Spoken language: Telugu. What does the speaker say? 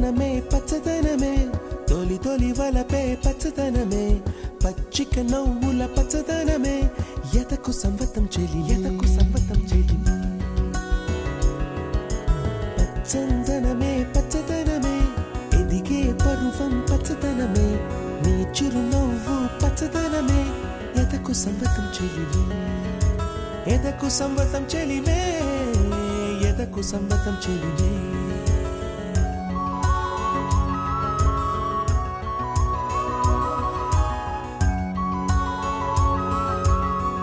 పచ్చదనమే పచ్చదనమే తొలి తొలి వలపే పచ్చదనమే పచ్చిక నవ్వుల పచ్చదనమే ఎదకు సంవతం చెలి ఎదకు సంవతం చెలి పచ్చందనమే పచ్చదనమే ఎదిగే పరువం పచ్చదనమే నీ చిరునవ్వు పచ్చదనమే ఎదకు సంవతం చెలివే ఎదకు సంవతం చెలివే ఎదకు సంవతం చెలివే